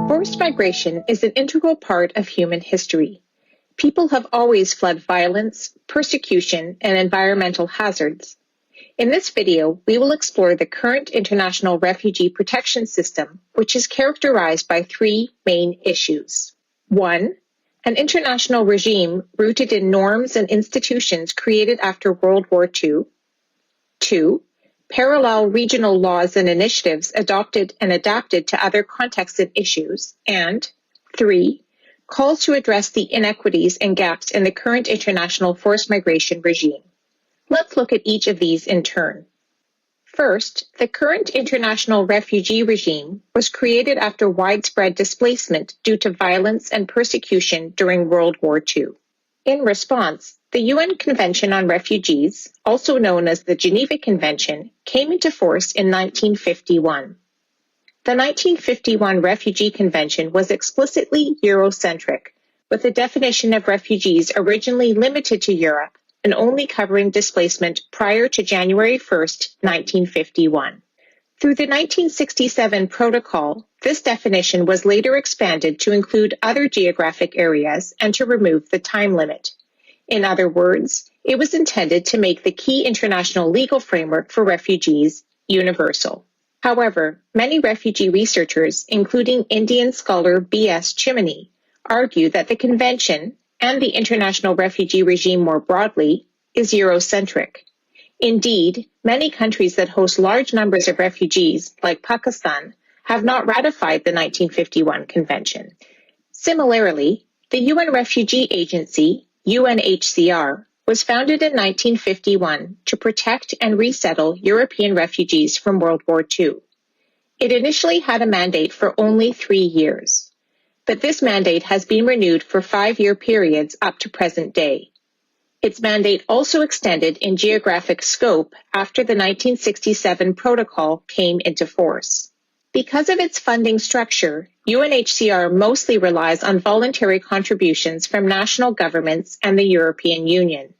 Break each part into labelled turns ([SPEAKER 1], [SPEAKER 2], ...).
[SPEAKER 1] Forced migration is an integral part of human history. People have always fled violence, persecution, and environmental hazards. In this video, we will explore the current international refugee protection system, which is characterized by three main issues. 1. An international regime rooted in norms and institutions created after World War II. 2. Parallel regional laws and initiatives adopted and adapted to other contexts and issues. And 3. Calls to address the inequities and gaps in the current international forced migration regime. Let's look at each of these in turn. First, the current international refugee regime was created after widespread displacement due to violence and persecution during World War II. In response, the UN Convention on Refugees, also known as the Geneva Convention, came into force in 1951. The 1951 Refugee Convention was explicitly Eurocentric, with a definition of refugees originally limited to Europe and only covering displacement prior to January 1, 1951. Through the 1967 Protocol, this definition was later expanded to include other geographic areas and to remove the time limit. In other words, it was intended to make the key international legal framework for refugees universal. However, many refugee researchers, including Indian scholar B.S. Chimney, argue that the Convention, and the international refugee regime more broadly, is Eurocentric. Indeed, many countries that host large numbers of refugees, like Pakistan, have not ratified the 1951 Convention. Similarly, the UN Refugee Agency, UNHCR, was founded in 1951 to protect and resettle European refugees from World War II. It initially had a mandate for only 3 years, but this mandate has been renewed for 5-year periods up to present day. Its mandate also extended in geographic scope after the 1967 Protocol came into force. Because of its funding structure, UNHCR mostly relies on voluntary contributions from national governments and the European Union.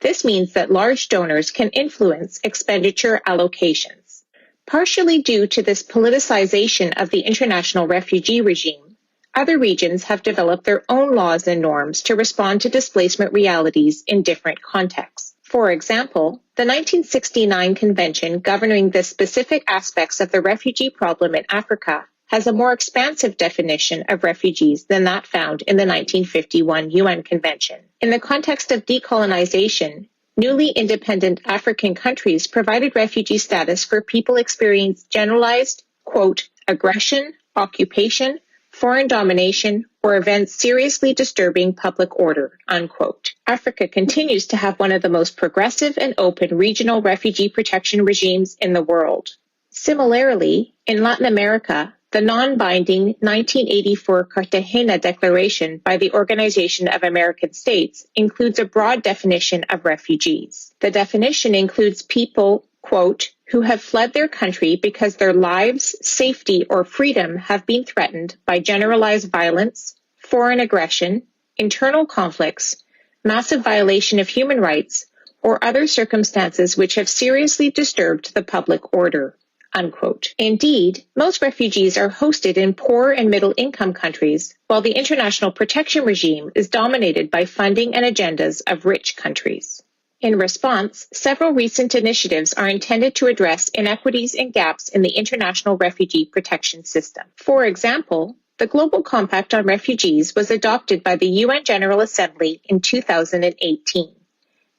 [SPEAKER 1] This means that large donors can influence expenditure allocations. Partially due to this politicization of the international refugee regime, other regions have developed their own laws and norms to respond to displacement realities in different contexts. For example, the 1969 Convention governing the specific aspects of the refugee problem in Africa has a more expansive definition of refugees than that found in the 1951 UN Convention. In the context of decolonization, newly independent African countries provided refugee status for people experiencing generalized, quote, aggression, occupation, foreign domination, or events seriously disturbing public order, unquote. Africa continues to have one of the most progressive and open regional refugee protection regimes in the world. Similarly, in Latin America, the non-binding 1984 Cartagena Declaration by the Organization of American States includes a broad definition of refugees. The definition includes people, quote, who have fled their country because their lives, safety, or freedom have been threatened by generalized violence, foreign aggression, internal conflicts, massive violation of human rights, or other circumstances which have seriously disturbed the public order, unquote. Indeed, most refugees are hosted in poor and middle-income countries, while the international protection regime is dominated by funding and agendas of rich countries. In response, several recent initiatives are intended to address inequities and gaps in the international refugee protection system. For example, the Global Compact on Refugees was adopted by the UN General Assembly in 2018.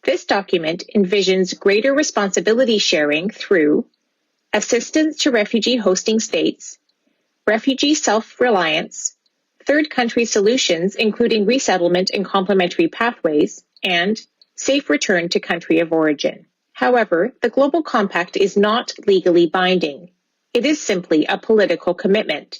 [SPEAKER 1] This document envisions greater responsibility sharing through assistance to refugee hosting states, refugee self-reliance, third country solutions including resettlement and complementary pathways, and safe return to country of origin. However, the Global Compact is not legally binding. It is simply a political commitment.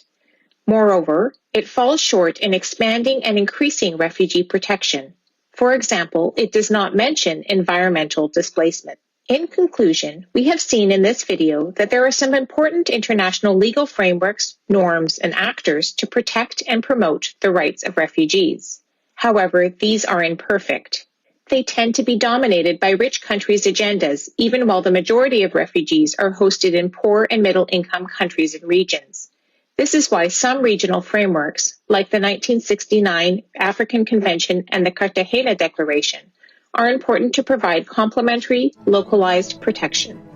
[SPEAKER 1] Moreover, it falls short in expanding and increasing refugee protection. For example, it does not mention environmental displacement. In conclusion, we have seen in this video that there are some important international legal frameworks, norms, and actors to protect and promote the rights of refugees. However, these are imperfect. They tend to be dominated by rich countries' agendas, even while the majority of refugees are hosted in poor and middle-income countries and regions. This is why some regional frameworks, like the 1969 African Convention and the Cartagena Declaration, are important to provide complementary, localized protection.